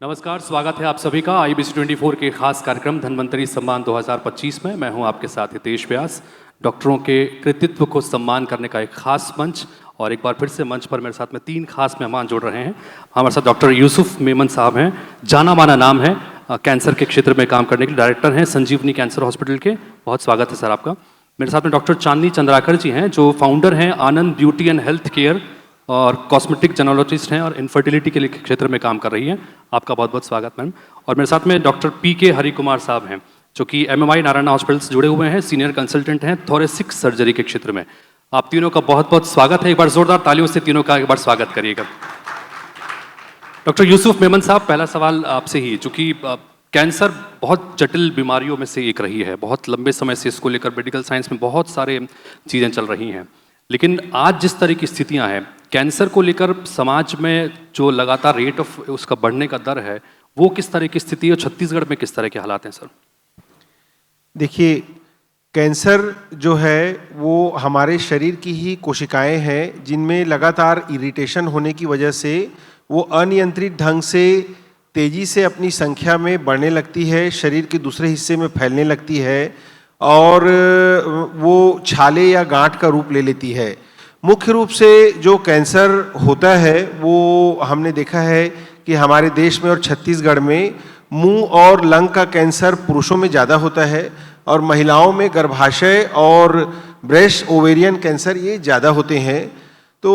नमस्कार, स्वागत है आप सभी का IBC 24 के खास कार्यक्रम धन्वंतरि सम्मान 2025 में। मैं हूं आपके साथ हितेश व्यास। डॉक्टरों के कृतित्व को सम्मान करने का एक खास मंच, और एक बार फिर से मंच पर मेरे साथ में 3 खास मेहमान जुड़ रहे हैं। हमारे साथ डॉक्टर यूसुफ मेमन साहब हैं, जाना माना नाम है, कैंसर के क्षेत्र में काम करने के डायरेक्टर हैं संजीवनी कैंसर हॉस्पिटल के। बहुत स्वागत है सर आपका। मेरे साथ में डॉक्टर चांदनी चंद्राकर जी हैं, जो फाउंडर हैं आनंद ब्यूटी एंड हेल्थ केयर, और कॉस्मेटिक जेनोलॉजिस्ट हैं और इनफर्टिलिटी के क्षेत्र में काम कर रही हैं। आपका बहुत बहुत स्वागत मैम। और मेरे साथ में डॉक्टर PK हरि कुमार साहब हैं, जो कि MMI नारायण हॉस्पिटल से जुड़े हुए हैं, सीनियर कंसल्टेंट हैं थोरेसिक सर्जरी के क्षेत्र में। आप तीनों का बहुत बहुत स्वागत है। एक बार जोरदार तालियों से तीनों का एक बार स्वागत करिएगा। डॉक्टर यूसुफ मेमन साहब, पहला सवाल आपसे ही, चूँकि कैंसर बहुत जटिल बीमारियों में से एक रही है, बहुत लंबे समय से इसको लेकर मेडिकल साइंस में बहुत सारे चीज़ें चल रही हैं, लेकिन आज जिस तरह की स्थितियां हैं कैंसर को लेकर समाज में, जो लगातार रेट ऑफ उसका बढ़ने का दर है, वो किस तरह की स्थिति है? छत्तीसगढ़ में किस तरह के हालात हैं सर? देखिए, कैंसर जो है वो हमारे शरीर की ही कोशिकाएं हैं, जिनमें लगातार इरिटेशन होने की वजह से वो अनियंत्रित ढंग से तेजी से अपनी संख्या में बढ़ने लगती है, शरीर के दूसरे हिस्से में फैलने लगती है और वो छाले या गांठ का रूप ले लेती है। मुख्य रूप से जो कैंसर होता है वो हमने देखा है कि हमारे देश में और छत्तीसगढ़ में मुंह और लंग का कैंसर पुरुषों में ज़्यादा होता है, और महिलाओं में गर्भाशय और ब्रेस्ट ओवेरियन कैंसर ये ज़्यादा होते हैं। तो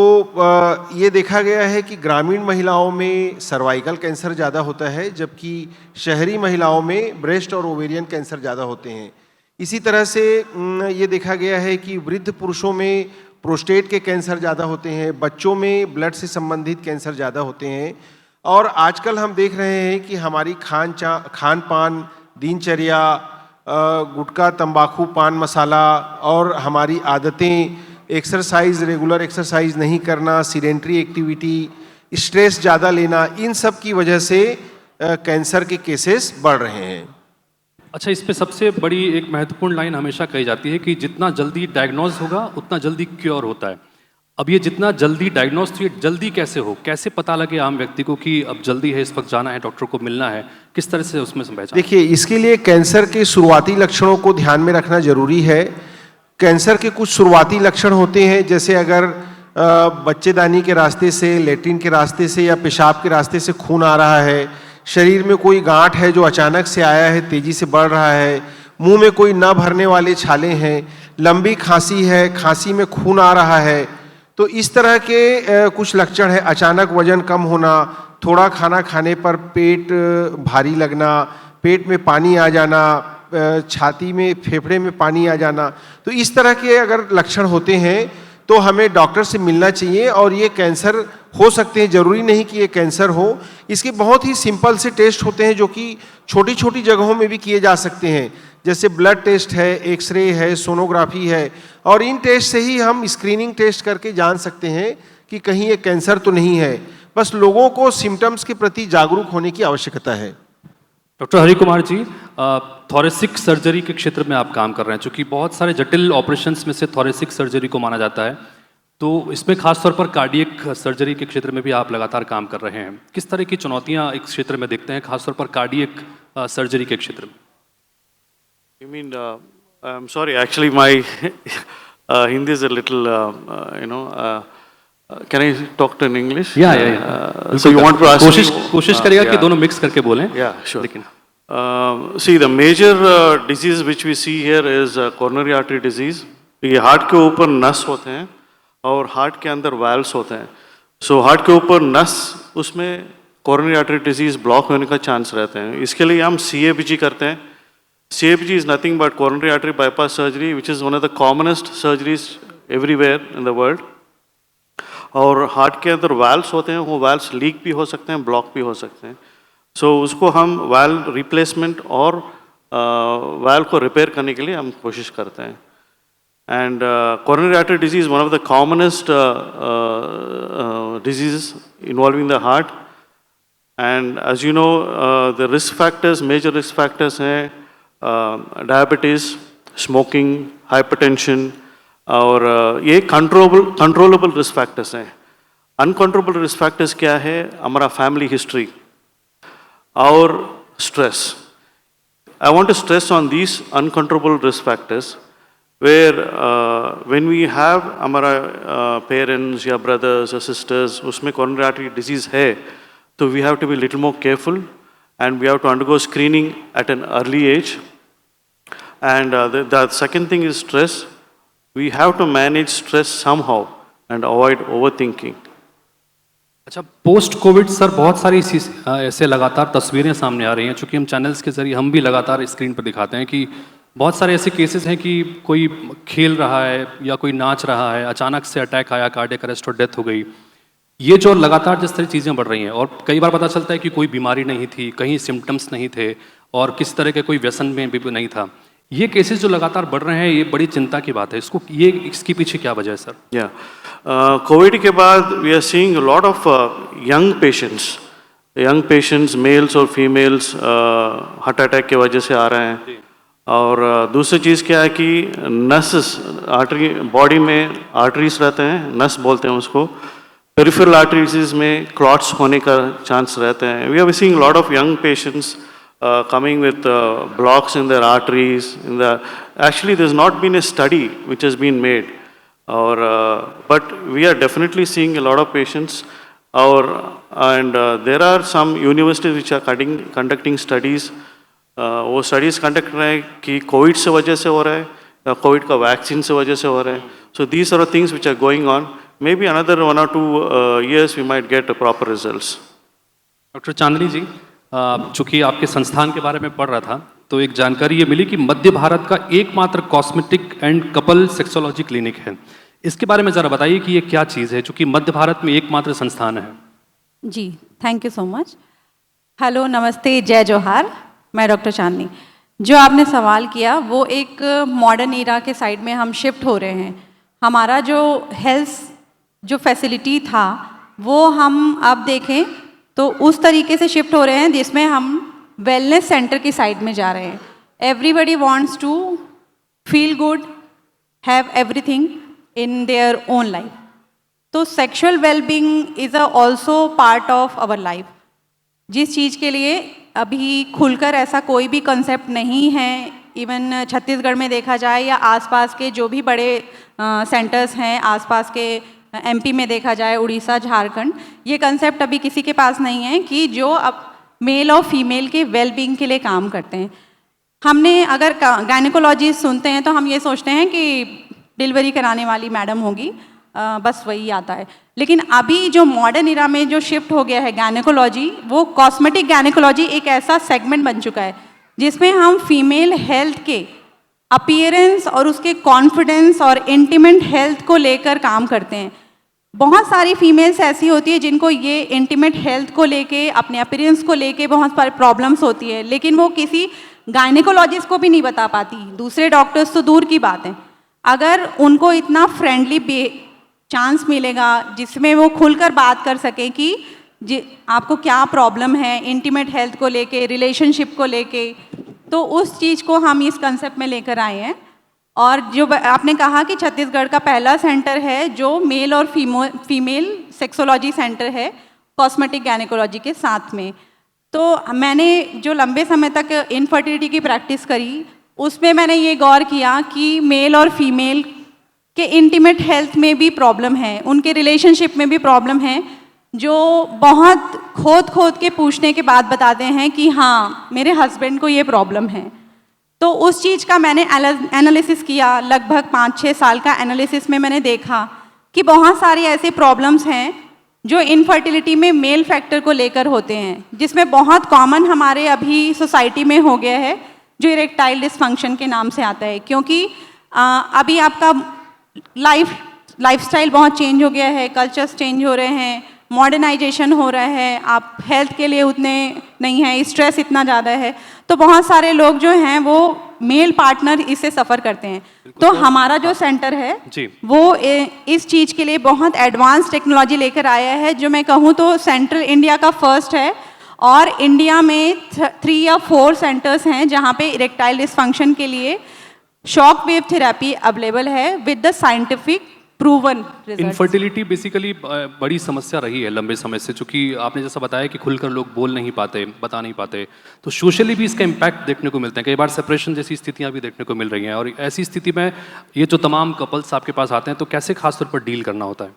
ये देखा गया है कि ग्रामीण महिलाओं में सर्वाइकल कैंसर ज़्यादा होता है, जबकि शहरी महिलाओं में ब्रेस्ट और ओवेरियन कैंसर ज़्यादा होते हैं। इसी तरह से ये देखा गया है कि वृद्ध पुरुषों में प्रोस्टेट के कैंसर ज़्यादा होते हैं, बच्चों में ब्लड से संबंधित कैंसर ज़्यादा होते हैं। और आजकल हम देख रहे हैं कि हमारी खान पान, दिनचर्या, गुटखा, तंबाकू, पान मसाला और हमारी आदतें, एक्सरसाइज, रेगुलर एक्सरसाइज नहीं करना, सीडेंट्री एक्टिविटी, स्ट्रेस ज़्यादा लेना, इन सब की वजह से कैंसर के केसेस बढ़ रहे हैं। अच्छा, इस पे सबसे बड़ी एक महत्वपूर्ण लाइन हमेशा कही जाती है कि जितना जल्दी डायग्नोज होगा उतना जल्दी क्योर होता है। अब ये जितना जल्दी डायग्नोज, तो ये जल्दी कैसे हो, कैसे पता लगे आम व्यक्ति को कि अब जल्दी है, इस वक्त जाना है, डॉक्टर को मिलना है, किस तरह से उसमें पहचान? देखिए, इसके लिए कैंसर के शुरुआती लक्षणों को ध्यान में रखना जरूरी है। कैंसर के कुछ शुरुआती लक्षण होते हैं, जैसे अगर बच्चेदानी के रास्ते से, लेट्रिन के रास्ते से या पेशाब के रास्ते से खून आ रहा है, शरीर में कोई गांठ है जो अचानक से आया है, तेजी से बढ़ रहा है, मुंह में कोई न भरने वाले छाले हैं, लंबी खांसी है, खांसी में खून आ रहा है, तो इस तरह के कुछ लक्षण है। अचानक वजन कम होना, थोड़ा खाना खाने पर पेट भारी लगना, पेट में पानी आ जाना, छाती में, फेफड़े में पानी आ जाना, तो इस तरह के अगर लक्षण होते हैं तो हमें डॉक्टर से मिलना चाहिए। और ये कैंसर हो सकते हैं, जरूरी नहीं कि ये कैंसर हो। इसके बहुत ही सिंपल से टेस्ट होते हैं जो कि छोटी छोटी जगहों में भी किए जा सकते हैं, जैसे ब्लड टेस्ट है, एक्सरे है, सोनोग्राफी है, और इन टेस्ट से ही हम स्क्रीनिंग टेस्ट करके जान सकते हैं कि कहीं ये कैंसर तो नहीं है। बस लोगों को सिम्टम्स के प्रति जागरूक होने की आवश्यकता है। Doctor Hari Kumar ji, thoracic surgery के क्षेत्र में आप काम कर रहे हैं, चूँकि बहुत सारे जटिल ऑपरेशंस में से थोरेसिक सर्जरी को माना जाता है, तो इसमें खासतौर पर कार्डियक सर्जरी के क्षेत्र में भी आप लगातार काम कर रहे हैं। किस तरह की चुनौतियां इस क्षेत्र में देखते हैं, खासतौर पर कार्डियक सर्जरी के क्षेत्र में? You mean, I'm sorry, actually my Hindi is a little, can I talk to in English? Yeah. So you want to ask कोशिश करिएगा कि दोनों मिक्स करके बोलें। Yeah, sure. लेकिन See, the major disease which we see here is coronary artery disease. ये heart के ऊपर नस होते हैं और हार्ट के अंदर वाल्व्स होते हैं। सो हार्ट के ऊपर नस, उसमें कोरोनरी आर्टरी डिजीज ब्लॉक होने का चांस रहते हैं। इसके लिए हम CABG करते हैं। CABG is nothing but coronary artery bypass surgery, which is one of the commonest surgeries everywhere in the world. और हार्ट के अंदर वाल्व्स होते हैं, वो वाल्व्स लीक भी हो सकते हैं, ब्लॉक भी हो सकते हैं। सो उसको हम वाल्व रिप्लेसमेंट और वाल्व को रिपेयर करने के लिए हम कोशिश करते हैं। And coronary artery disease is one of the commonest diseases involving the heart. And as you know, the risk factors, major risk factors हैं diabetes, smoking, hypertension, और ये controllable risk factors हैं। Uncontrollable risk factors क्या है? हमारा family history, or stress. I want to stress on these uncontrollable risk factors where when we have हमारा parents या brothers or sisters उसमें coronary artery disease है, तो we have to be little more careful and we have to undergo screening at an early age. And the second thing is stress. We have to manage stress somehow and avoid overthinking. अच्छा, post Covid sir बहुत सारी ऐसे लगातार तस्वीरें सामने आ रही हैं, चूँकि हम चैनल्स के जरिए हम भी लगातार स्क्रीन पर दिखाते हैं कि बहुत सारे ऐसे केसेस हैं कि कोई खेल रहा है या कोई नाच रहा है, अचानक से अटैक आया, कार्डियक अरेस्ट और डेथ हो गई। ये जो लगातार जिस तरह चीज़ें बढ़ रही हैं और कई बार पता चलता है कि कोई बीमारी नहीं थी, कहीं सिम्टम्स नहीं थे और किसी तरह के कोई व्यसन में भी नहीं था, ये केसेस जो लगातार बढ़ रहे हैं, ये बड़ी चिंता की बात है। इसके पीछे क्या वजह है सर? या कोविड के बाद we are seeing lot of young patients males और फीमेल्स हार्ट अटैक की वजह से आ रहे हैं। और दूसरी चीज़ क्या है कि नसेस आर्टरी बॉडी में आर्टरीज रहते हैं, नस बोलते हैं उसको, पेरिफेरल आर्टरीज में क्लॉट्स होने का चांस रहते हैं। We are seeing lot of young patients coming with blocks in their arteries. Actually, there's not been a study which has been made, but we are definitely seeing a lot of patients. And there are some universities which are conducting studies. वो studies conduct रहे हैं कि Covid से वजह से हो रहा है या कोविड का वैक्सीन से वजह से हो रहा है. So these are the things which are going on. Maybe another 1 or 2 years we might get proper results. Doctor Chandni ji, चूँकि आपके संस्थान के बारे में पढ़ रहा था तो एक जानकारी ये मिली कि मध्य भारत का एकमात्र cosmetic and couple sexology clinic है। इसके बारे में ज़रा बताइए कि ये क्या चीज़ है, चूँकि मध्य भारत में एकमात्र संस्थान है। जी, thank you so much. Hello, नमस्ते, जय जोहार। मैं डॉक्टर चांदनी। जो आपने सवाल किया वो एक मॉडर्न ईरा के साइड में हम शिफ्ट हो रहे हैं। हमारा जो हेल्थ जो फैसिलिटी था वो हम अब देखें तो उस तरीके से शिफ्ट हो रहे हैं जिसमें हम वेलनेस सेंटर की साइड में जा रहे हैं। Everybody wants to feel good, have everything in their own life. तो sexual wellbeing is also part of our life, जिस चीज़ के लिए अभी खुलकर ऐसा कोई भी कंसेप्ट नहीं है। इवन छत्तीसगढ़ में देखा जाए या आसपास के जो भी बड़े सेंटर्स हैं, आसपास के एमपी में देखा जाए, उड़ीसा, झारखंड, ये कंसेप्ट अभी किसी के पास नहीं है कि जो अब मेल और फीमेल के वेलबींग के लिए काम करते हैं। हमने अगर गायनेकोलॉजिस्ट सुनते हैं तो हम ये सोचते हैं कि डिलीवरी कराने वाली मैडम होगी, बस वही आता है। लेकिन अभी जो मॉडर्न इरा में जो शिफ्ट हो गया है गायनेकोलॉजी, वो कॉस्मेटिक गायनेकोलॉजी एक ऐसा सेगमेंट बन चुका है जिसमें हम फीमेल हेल्थ के अपीयरेंस और उसके कॉन्फिडेंस और इंटीमेट हेल्थ को लेकर काम करते हैं। बहुत सारी फीमेल्स ऐसी होती है जिनको ये इंटीमेट हेल्थ को लेके, अपने अपीयरेंस को लेके बहुत सारी प्रॉब्लम्स होती है, लेकिन वो किसी गायनेकोलॉजिस्ट को भी नहीं बता पाती। दूसरे डॉक्टर्स तो दूर की बात है। अगर उनको इतना फ्रेंडली चांस मिलेगा जिसमें वो खुलकर बात कर सकें कि आपको क्या प्रॉब्लम है इंटीमेट हेल्थ को लेके, रिलेशनशिप को लेके, तो उस चीज़ को हम इस कंसेप्ट में लेकर आए हैं। और जो आपने कहा कि छत्तीसगढ़ का पहला सेंटर है जो मेल और फीमेल सेक्सोलॉजी सेंटर है कॉस्मेटिक गायनेकोलॉजी के साथ में। तो मैंने जो लंबे समय तक इनफर्टिलिटी की प्रैक्टिस करी उसमें मैंने ये गौर किया कि मेल और फीमेल के इंटीमेट हेल्थ में भी प्रॉब्लम है, उनके रिलेशनशिप में भी प्रॉब्लम है, जो बहुत खोद के पूछने के बाद बताते हैं कि हाँ मेरे हस्बैंड को ये प्रॉब्लम है। तो उस चीज़ का मैंने एनालिसिस किया, लगभग 5-6 साल का एनालिसिस में मैंने देखा कि बहुत सारी ऐसी प्रॉब्लम्स हैं जो इनफर्टिलिटी में मेल फैक्टर को लेकर होते हैं, जिसमें बहुत कॉमन हमारे अभी सोसाइटी में हो गया है जो इरेक्टाइल डिसफंक्शन के नाम से आता है। क्योंकि अभी आपका लाइफस्टाइल बहुत चेंज हो गया है, कल्चर्स चेंज हो रहे हैं, मॉडर्नाइजेशन हो रहा है, आप हेल्थ के लिए उतने नहीं हैं, स्ट्रेस इतना ज़्यादा है, तो बहुत सारे लोग जो हैं वो मेल पार्टनर इससे सफ़र करते हैं। तो हमारा जो सेंटर है वो इस चीज़ के लिए बहुत एडवांस टेक्नोलॉजी लेकर आया है, जो मैं कहूँ तो सेंट्रल इंडिया का फर्स्ट है। और इंडिया में 3 या 4 सेंटर्स हैं जहाँ पे इरेक्टाइल डिसफंक्शन के लिए शॉक वेव थेरेपी अवेलेबल है with the scientific proven result. Infertility basically बड़ी समस्या रही है लंबे समय से, चूंकि आपने जैसा बताया कि खुलकर लोग बोल नहीं पाते, बता नहीं पाते, तो सोशली भी इसका इम्पैक्ट देखने को मिलते हैं। कई बार सेपरेशन जैसी स्थितियां भी देखने को मिल रही हैं, और ऐसी स्थिति में ये जो तमाम कपल्स आपके पास आते हैं तो कैसे खासतौर पर डील करना होता है?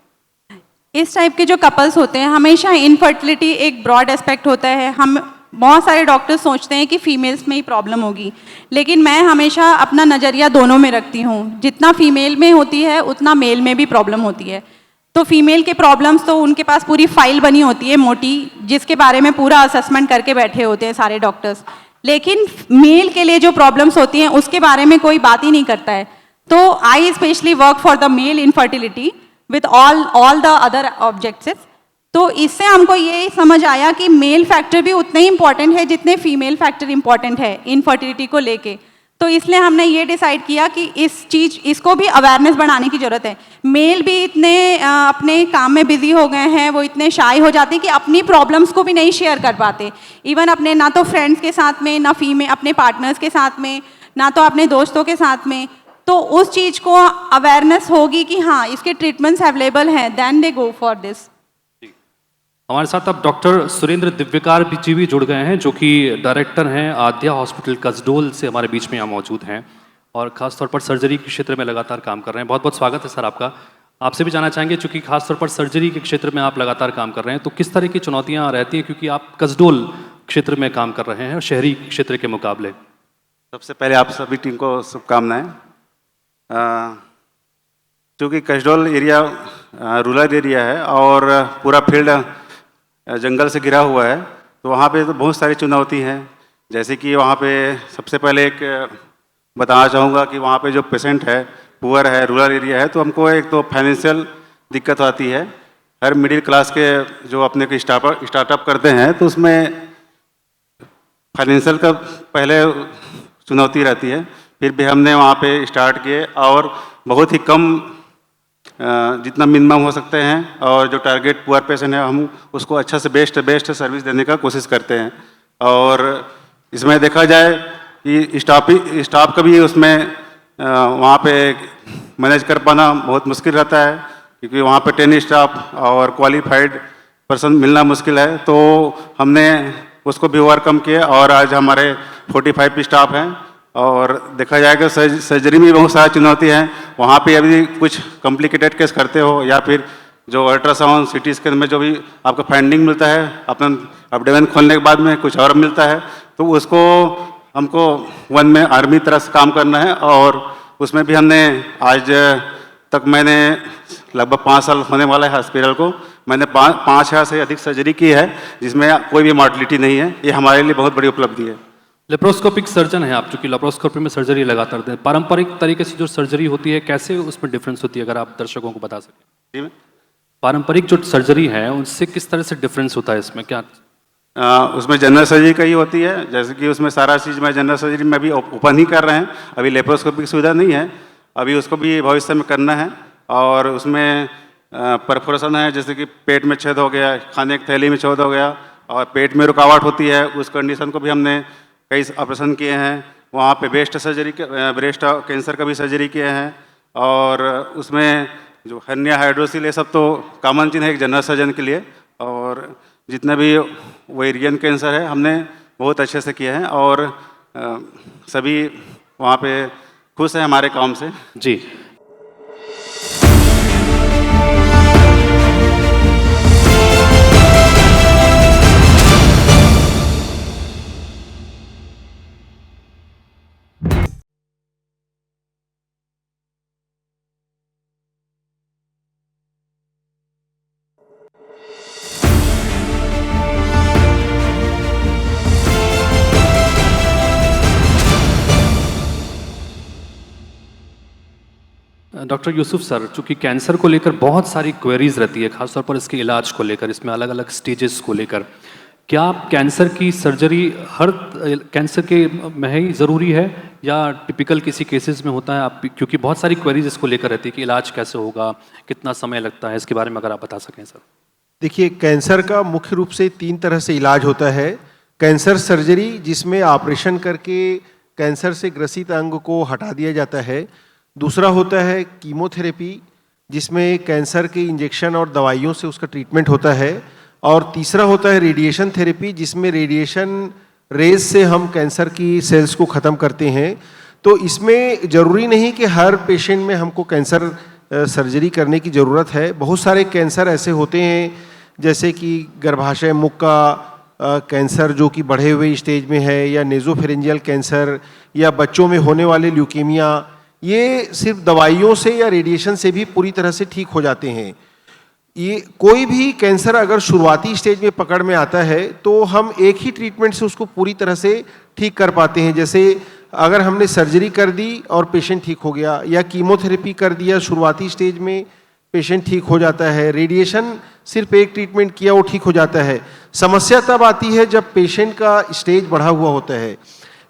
इस टाइप के जो कपल्स होते हैं, हमेशा इनफर्टिलिटी एक ब्रॉड एस्पेक्ट होता है। हम बहुत सारे डॉक्टर्स सोचते हैं कि फीमेल्स में ही प्रॉब्लम होगी, लेकिन मैं हमेशा अपना नज़रिया दोनों में रखती हूँ। जितना फीमेल में होती है उतना मेल में भी प्रॉब्लम होती है। तो फीमेल के प्रॉब्लम्स तो उनके पास पूरी फाइल बनी होती है मोटी, जिसके बारे में पूरा असेसमेंट करके बैठे होते हैं सारे डॉक्टर्स, लेकिन मेल के लिए जो प्रॉब्लम्स होती हैं उसके बारे में कोई बात ही नहीं करता है। तो I specially work for the male infertility with all the other objectives. तो इससे हमको ये समझ आया कि मेल फैक्टर भी उतने ही इंपॉर्टेंट है जितने फीमेल फैक्टर इंपॉर्टेंट है इनफर्टिलिटी को लेके। तो इसलिए हमने ये डिसाइड किया कि इसको भी अवेयरनेस बढ़ाने की ज़रूरत है। मेल भी इतने अपने काम में बिजी हो गए हैं, वो इतने शाय हो जाते हैं कि अपनी प्रॉब्लम्स को भी नहीं शेयर कर पाते, इवन अपने ना तो फ्रेंड्स के साथ में, ना अपने पार्टनर्स के साथ में, ना तो अपने दोस्तों के साथ में। तो उस चीज़ को अवेयरनेस होगी कि हाँ इसके ट्रीटमेंट्स अवेलेबल हैं, then they go for this. हमारे साथ अब डॉक्टर सुरेंद्र दिव्यकार जी भी जुड़ गए हैं, जो कि डायरेक्टर हैं आद्या हॉस्पिटल कसडोल से हमारे बीच में यहाँ मौजूद हैं, और खासतौर पर सर्जरी के क्षेत्र में लगातार काम कर रहे हैं। बहुत बहुत स्वागत है सर आपका। आपसे भी जानना चाहेंगे, चूँकि खासतौर पर सर्जरी के क्षेत्र में आप लगातार काम कर रहे हैं, तो किस तरह की चुनौतियाँ रहती हैं, क्योंकि आप कसडोल क्षेत्र में काम कर रहे हैं शहरी क्षेत्र के मुकाबले? सबसे पहले आप सभी टीम को शुभकामनाएं। क्योंकि कसडोल एरिया रूरल एरिया है और पूरा फील्ड जंगल से घिरा हुआ है, तो वहाँ पे तो बहुत सारी चुनौती हैं। जैसे कि वहाँ पे सबसे पहले एक बताना चाहूँगा कि वहाँ पे जो पेशेंट है पुअर है, रूरल एरिया है, तो हमको एक तो फाइनेंशियल दिक्कत आती है। हर मिडिल क्लास के जो अपने को स्टार्टअप करते हैं तो उसमें फाइनेंशियल का पहले चुनौती रहती है। फिर भी हमने वहाँ पे स्टार्ट किए और बहुत ही कम जितना मिनिमम हो सकते हैं, और जो टारगेट पुअर पेशेंट है हम उसको अच्छा से बेस्ट सर्विस देने का कोशिश करते हैं। और इसमें देखा जाए कि स्टाफ का भी उसमें वहाँ पे मैनेज कर पाना बहुत मुश्किल रहता है, क्योंकि वहाँ पे 10 स्टाफ और क्वालिफाइड पर्सन मिलना मुश्किल है। तो हमने उसको भी ओवरकम किया और आज हमारे 45 स्टाफ हैं। और देखा जाएगा सर्जरी में बहुत सारी चुनौती है। वहाँ पे अभी कुछ कॉम्प्लिकेटेड केस करते हो या फिर जो अल्ट्रासाउंड सिटी स्कैन में जो भी आपका फाइंडिंग मिलता है, अपना एब्डोमेन खोलने के बाद में कुछ और मिलता है, तो उसको हमको वन में आर्मी तरह से काम करना है। और उसमें भी हमने आज तक मैंने लगभग 5 साल होने वाला है हॉस्पिटल को, मैंने 5,000 से अधिक सर्जरी की है, जिसमें कोई भी मॉर्टलिटी नहीं है। ये हमारे लिए बहुत बड़ी उपलब्धि है। लेप्रोस्कोपिक सर्जन है आप, चूँकि लेप्रोस्कोपी में सर्जरी लगातार देते हैं। पारंपरिक तरीके से जो सर्जरी होती है, कैसे उसमें डिफरेंस होती है, अगर आप दर्शकों को बता सकें? जी, पारंपरिक जो सर्जरी है उनसे किस तरह से डिफरेंस होता है इसमें, क्या? उसमें जनरल सर्जरी का ही होती है। जैसे कि उसमें सारा चीज़ में जनरल सर्जरी में अभी ओपन ही कर रहे हैं, अभी लेप्रोस्कोपी की सुविधा नहीं है, अभी उसको भी भविष्य में करना है। और उसमें परफोरेशन है, जैसे कि पेट में छेद हो गया, खाने की थैली में छेद हो गया और पेट में रुकावट होती है, उस कंडीशन को भी हमने कई ऑपरेशन किए हैं। वहाँ पे ब्रेस्ट कैंसर का भी सर्जरी किए हैं। और उसमें जो हर्निया हाइड्रोसिल ये सब तो कॉमन चीज़ है एक जनरल सर्जन के लिए। और जितने भी ओवेरियन कैंसर है हमने बहुत अच्छे से किए हैं और सभी वहाँ पे खुश हैं हमारे काम से। जी, डॉक्टर यूसुफ सर, चूँकि कैंसर को लेकर बहुत सारी क्वेरीज रहती है, खासतौर पर इसके इलाज को लेकर, इसमें अलग अलग स्टेजेस को लेकर, क्या कैंसर की सर्जरी हर कैंसर के में ही ज़रूरी है या टिपिकल किसी केसेस में होता है? आप, क्योंकि बहुत सारी क्वेरीज इसको लेकर रहती है कि इलाज कैसे होगा, कितना समय लगता है, इसके बारे में अगर आप बता सकें सर। देखिए, कैंसर का मुख्य रूप से 3 तरह से इलाज होता है। कैंसर सर्जरी, जिसमें ऑपरेशन करके कैंसर से ग्रसित अंग को हटा दिया जाता है। दूसरा होता है कीमोथेरेपी, जिसमें कैंसर के इंजेक्शन और दवाइयों से उसका ट्रीटमेंट होता है, और तीसरा होता है रेडिएशन थेरेपी, जिसमें रेडिएशन रेज से हम कैंसर की सेल्स को ख़त्म करते हैं। तो इसमें ज़रूरी नहीं कि हर पेशेंट में हमको कैंसर सर्जरी करने की ज़रूरत है। बहुत सारे कैंसर ऐसे होते हैं जैसे कि गर्भाशय मुख का कैंसर जो कि बढ़े हुए स्टेज में है, या नेज़ोफेरेंजियल कैंसर, या बच्चों में होने वाले ल्यूकेमिया, ये सिर्फ दवाइयों से या रेडिएशन से भी पूरी तरह से ठीक हो जाते हैं। ये कोई भी कैंसर अगर शुरुआती स्टेज में पकड़ में आता है तो हम एक ही ट्रीटमेंट से उसको पूरी तरह से ठीक कर पाते हैं। जैसे अगर हमने सर्जरी कर दी और पेशेंट ठीक हो गया, या कीमोथेरेपी कर दिया शुरुआती स्टेज में, पेशेंट ठीक हो जाता है। रेडिएशन सिर्फ एक ट्रीटमेंट किया वो ठीक हो जाता है। समस्या तब आती है जब पेशेंट का स्टेज बढ़ा हुआ होता है।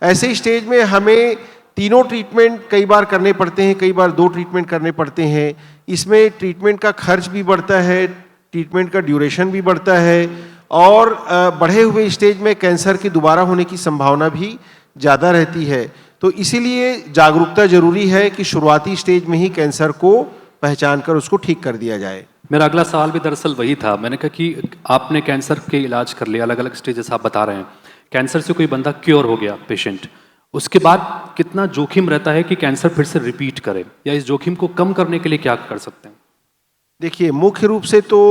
ऐसे स्टेज में हमें तीनों ट्रीटमेंट कई बार करने पड़ते हैं, कई बार 2 ट्रीटमेंट करने पड़ते हैं। इसमें ट्रीटमेंट का खर्च भी बढ़ता है, ट्रीटमेंट का ड्यूरेशन भी बढ़ता है, और बढ़े हुए स्टेज में कैंसर के दोबारा होने की संभावना भी ज़्यादा रहती है। तो इसीलिए जागरूकता जरूरी है कि शुरुआती स्टेज में ही कैंसर को पहचान कर उसको ठीक कर दिया जाए। मेरा अगला सवाल भी दरअसल वही था। मैंने कहा कि आपने कैंसर के इलाज कर लिया, अलग अलग स्टेजेस आप बता रहे हैं, कैंसर से कोई बंदा क्योर हो गया पेशेंट, उसके बाद कितना जोखिम रहता है कि कैंसर फिर से रिपीट करे, या इस जोखिम को कम करने के लिए क्या कर सकते हैं? देखिए, मुख्य रूप से तो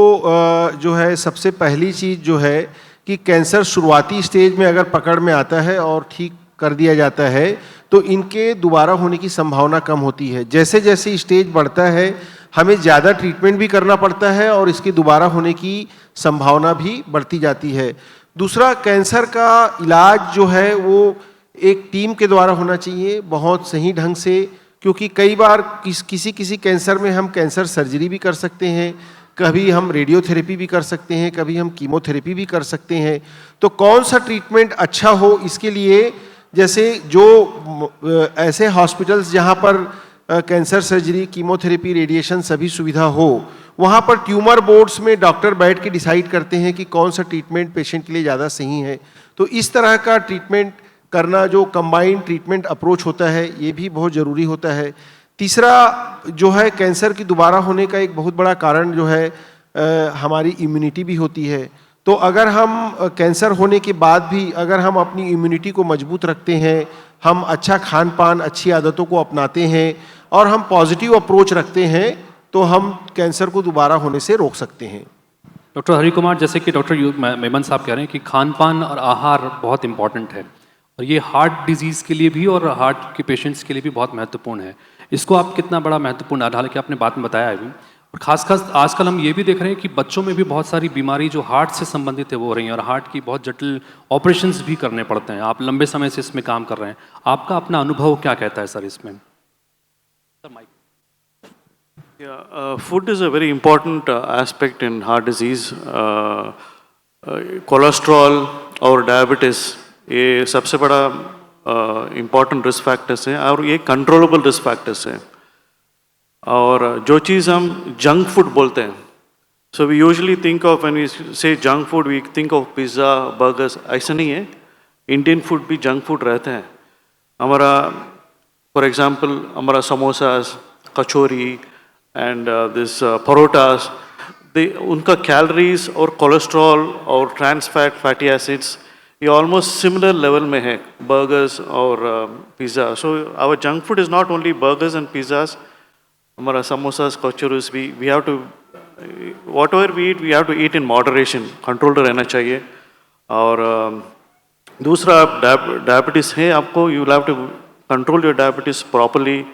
जो है सबसे पहली चीज़ जो है कि कैंसर शुरुआती स्टेज में अगर पकड़ में आता है और ठीक कर दिया जाता है तो इनके दोबारा होने की संभावना कम होती है। जैसे जैसे स्टेज बढ़ता है हमें ज़्यादा ट्रीटमेंट भी करना पड़ता है और इसके दोबारा होने की संभावना भी बढ़ती जाती है। दूसरा, कैंसर का इलाज जो है वो एक टीम के द्वारा होना चाहिए, बहुत सही ढंग से, क्योंकि कई बार किसी कैंसर में हम कैंसर सर्जरी भी कर सकते हैं, कभी हम रेडियोथेरेपी भी कर सकते हैं, कभी हम कीमोथेरेपी भी कर सकते हैं। तो कौन सा ट्रीटमेंट अच्छा हो, इसके लिए जैसे जो ऐसे हॉस्पिटल्स जहाँ पर कैंसर सर्जरी, कीमोथेरेपी, रेडिएशन सभी सुविधा हो, वहाँ पर ट्यूमर बोर्ड्स में डॉक्टर बैठ के डिसाइड करते हैं कि कौन सा ट्रीटमेंट पेशेंट के लिए ज़्यादा सही है। तो इस तरह का ट्रीटमेंट करना, जो कंबाइंड ट्रीटमेंट अप्रोच होता है, ये भी बहुत ज़रूरी होता है। तीसरा जो है, कैंसर की दोबारा होने का एक बहुत बड़ा कारण जो है हमारी इम्यूनिटी भी होती है। तो अगर हम कैंसर होने के बाद भी अगर हम अपनी इम्यूनिटी को मजबूत रखते हैं, हम अच्छा खान पान, अच्छी आदतों को अपनाते हैं और हम पॉजिटिव अप्रोच रखते हैं, तो हम कैंसर को दोबारा होने से रोक सकते हैं। डॉक्टर हरि कुमार, जैसे कि डॉक्टर मेमन साहब कह रहे हैं कि खान पान और आहार बहुत इंपॉर्टेंट है, और ये हार्ट डिजीज़ के लिए भी और हार्ट के पेशेंट्स के लिए भी बहुत महत्वपूर्ण है। इसको आप कितना बड़ा महत्वपूर्ण, हालांकि आपने बात में बताया अभी, और खासकर आजकल हम ये भी देख रहे हैं कि बच्चों में भी बहुत सारी बीमारी जो हार्ट से संबंधित है वो हो रही है, और हार्ट की बहुत जटिल ऑपरेशंस भी करने पड़ते हैं। आप लंबे समय से इसमें काम कर रहे हैं, आपका अपना अनुभव क्या कहता है सर इसमें? Food is a very important aspect in heart disease. Cholesterol और diabetes ये सबसे बड़ा important risk factors हैं, और ये controllable risk factors हैं। और जो चीज़ हम जंक फूड बोलते हैं, so we usually think of, when we say junk food we think of pizza, burgers. ऐसा नहीं है, इंडियन फूड भी जंक फूड रहते हैं। हमारा फॉर एग्जांपल हमारा समोसास, कचौरी एंड दिस परोटास, उनका कैलोरीज और कोलेस्ट्रॉल और ट्रांस फैट, फैटी एसिड्स, ये ऑलमोस्ट सिमिलर लेवल में है बर्गर्स और pizza. So our junk food is not only burgers and pizzas, हमारा समोसास, कचौरीज भी, we have to, whatever we eat, we have to eat in moderation, control रहना चाहिए। और दूसरा, डायबिटीज़ है आपको, you will have to control your diabetes properly,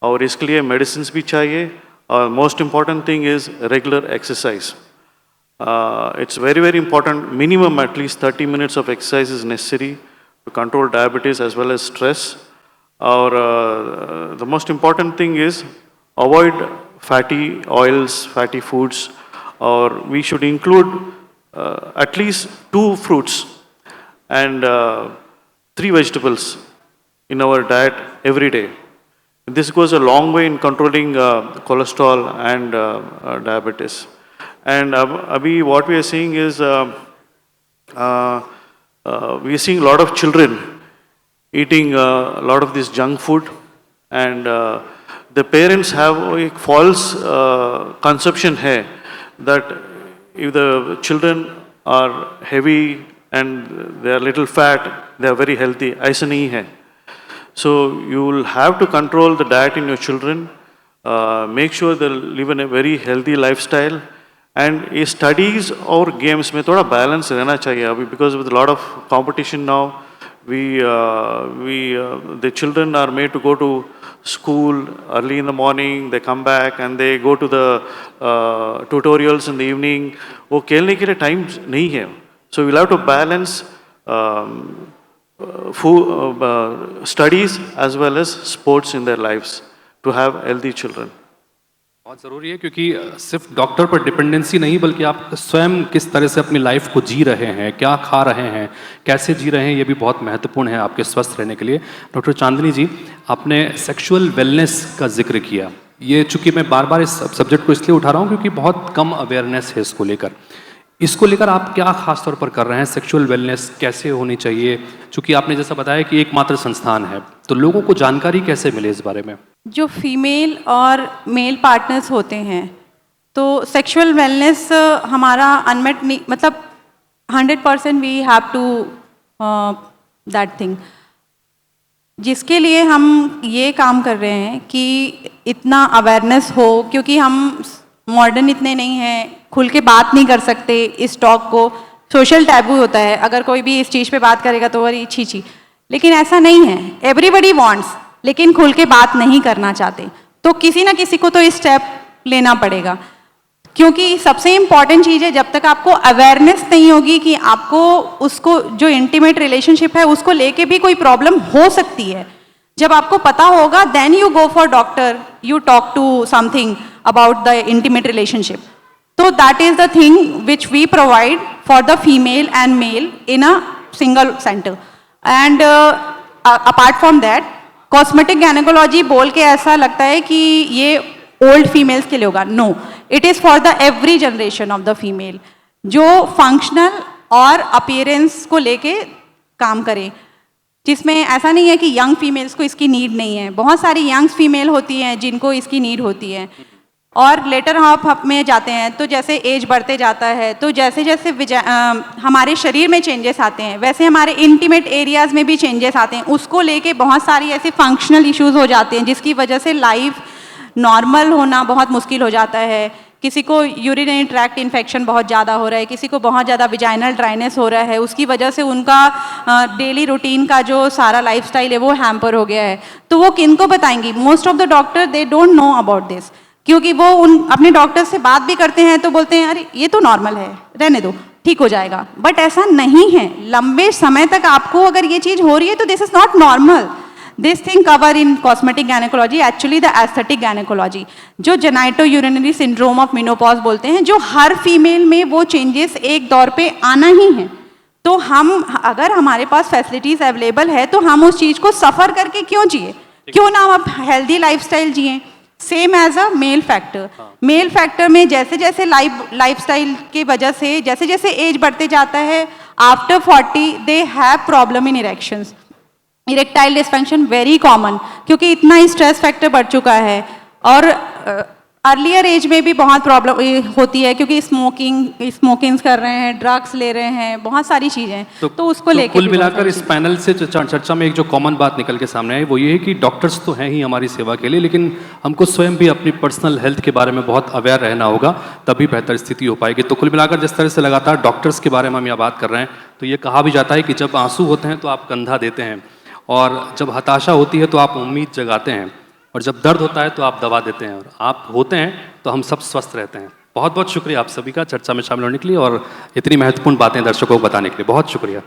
और इसके लिए मेडिसिन भी चाहिए। और most important thing is regular exercise. It's very, very important. Minimum at least 30 minutes of exercise is necessary to control diabetes as well as stress. Or the most important thing is avoid fatty oils, fatty foods, or we should include at least 2 fruits and 3 vegetables in our diet every day. This goes a long way in controlling cholesterol and diabetes. And Abhi, what we are seeing is we are seeing a lot of children eating a lot of this junk food, and the parents have a false conception है that if the children are heavy and they are little fat, they are very healthy. ऐसा नहीं है. So you will have to control the diet in your children, make sure they live in a very healthy lifestyle, and ये studies और games में थोड़ा balance रहना चाहिए अभी, because with a lot of competition now, the children are made to go to school early in the morning, they come back and they go to the tutorials in the evening. वो खेलने के लिए time नहीं है. So we'll have to balance studies as well as sports in their lives to have healthy children. बहुत ज़रूरी है, क्योंकि सिर्फ डॉक्टर पर डिपेंडेंसी नहीं, बल्कि आप स्वयं किस तरह से अपनी लाइफ को जी रहे हैं, क्या खा रहे हैं, कैसे जी रहे हैं, ये भी बहुत महत्वपूर्ण है आपके स्वस्थ रहने के लिए. डॉक्टर चांदनी जी, आपने सेक्सुअल वेलनेस का जिक्र किया. ये चूंकि मैं बार बार इस सब्जेक्ट को इसलिए उठा रहा हूँ क्योंकि बहुत कम अवेयरनेस है इसको लेकर. इसको लेकर आप क्या खास तौर पर कर रहे हैं? सेक्सुअल वेलनेस कैसे होनी चाहिए? चूंकि आपने जैसा बताया कि एकमात्र संस्थान है, तो लोगों को जानकारी कैसे मिले इस बारे में? जो फीमेल और मेल पार्टनर्स होते हैं, तो सेक्सुअल वेलनेस हमारा अनमेट मतलब 100% we have to that thing, जिसके लिए हम ये काम कर रहे हैं कि इतना अवेयरनेस हो, क्योंकि हम मॉडर्न इतने नहीं हैं, खुल के बात नहीं कर सकते इस टॉक को. सोशल टैबू होता है, अगर कोई भी इस चीज़ पे बात करेगा तो वही छी. लेकिन ऐसा नहीं है. एवरीबडी वांट्स, लेकिन खुल के बात नहीं करना चाहते. तो किसी ना किसी को तो इस स्टेप लेना पड़ेगा, क्योंकि सबसे इम्पॉर्टेंट चीज़ है, जब तक आपको अवेयरनेस नहीं होगी कि आपको उसको जो इंटीमेट रिलेशनशिप है उसको लेके भी कोई प्रॉब्लम हो सकती है, जब आपको पता होगा then you go for doctor, you talk to something about the intimate relationship. So that is the thing which we provide for the female and male in a single center. And apart from that, cosmetic gynecology बोल के ऐसा लगता है कि ये old females के लिए होगा. No, it is for the every generation of the female, जो functional और appearance को लेके काम करे, जिसमें ऐसा नहीं है कि young females को इसकी need नहीं है. बहुत सारी young female होती हैं जिनको इसकी need होती है. और लेटर हाफ में जाते हैं तो जैसे एज बढ़ते जाता है, तो जैसे जैसे हमारे शरीर में चेंजेस आते हैं, वैसे हमारे इंटीमेट एरियाज़ में भी चेंजेस आते हैं. उसको लेके बहुत सारी ऐसे फंक्शनल इश्यूज हो जाते हैं, जिसकी वजह से लाइफ नॉर्मल होना बहुत मुश्किल हो जाता है. किसी को यूरिनरी ट्रैक्ट इन्फेक्शन बहुत ज़्यादा हो रहा है, किसी को बहुत ज़्यादा विजाइनल ड्राइनेस हो रहा है. उसकी वजह से उनका डेली रूटीन का जो सारा लाइफस्टाइल है वो हैम्पर हो गया है. तो वो किन को बताएंगी? Most of the doctor they don't know about this, क्योंकि वो अपने डॉक्टर से बात भी करते हैं तो बोलते हैं अरे ये तो नॉर्मल है, रहने दो, ठीक हो जाएगा. बट ऐसा नहीं है. लंबे समय तक आपको अगर ये चीज़ हो रही है तो this is not normal. This thing cover in cosmetic gynaecology, actually the aesthetic gynaecology, जो genito urinary syndrome of menopause बोलते हैं, जो हर फीमेल में वो चेंजेस एक दौर पे आना ही है. तो हम अगर हमारे पास फैसिलिटीज़ अवेलेबल है तो हम उस चीज़ को सफ़र करके क्यों जिए? क्यों ना हम हेल्दी लाइफस्टाइल जिए. Same as a male factor. Male factor में जैसे जैसे लाइफस्टाइल की वजह से जैसे जैसे एज बढ़ते जाता है, after 40 they have problem in erections. Erectile dysfunction very common, क्योंकि इतना ही स्ट्रेस फैक्टर बढ़ चुका है. और अर्लियर एज में भी बहुत प्रॉब्लम होती है, क्योंकि स्मोकिंग कर रहे हैं, ड्रग्स ले रहे हैं, बहुत सारी चीज़ें. तो उसको लेकर कुल मिलाकर इस पैनल से चर्चा में एक जो कॉमन बात निकल के सामने आई वो ये है कि डॉक्टर्स तो हैं ही हमारी सेवा के लिए, लेकिन हमको स्वयं भी अपनी पर्सनल हेल्थ के बारे में बहुत अवेयर रहना होगा, तभी बेहतर स्थिति हो पाएगी. तो कुल मिलाकर जिस तरह से लगातार डॉक्टर्स के बारे में हम यहाँ बात कर रहे हैं, तो ये कहा भी जाता है कि जब आंसू होते हैं तो आप कंधा देते हैं, और जब हताशा होती है तो आप उम्मीद जगाते हैं, और जब दर्द होता है तो आप दवा देते हैं, और आप होते हैं तो हम सब स्वस्थ रहते हैं. बहुत बहुत शुक्रिया आप सभी का चर्चा में शामिल होने के लिए और इतनी महत्वपूर्ण बातें दर्शकों को बताने के लिए. बहुत शुक्रिया.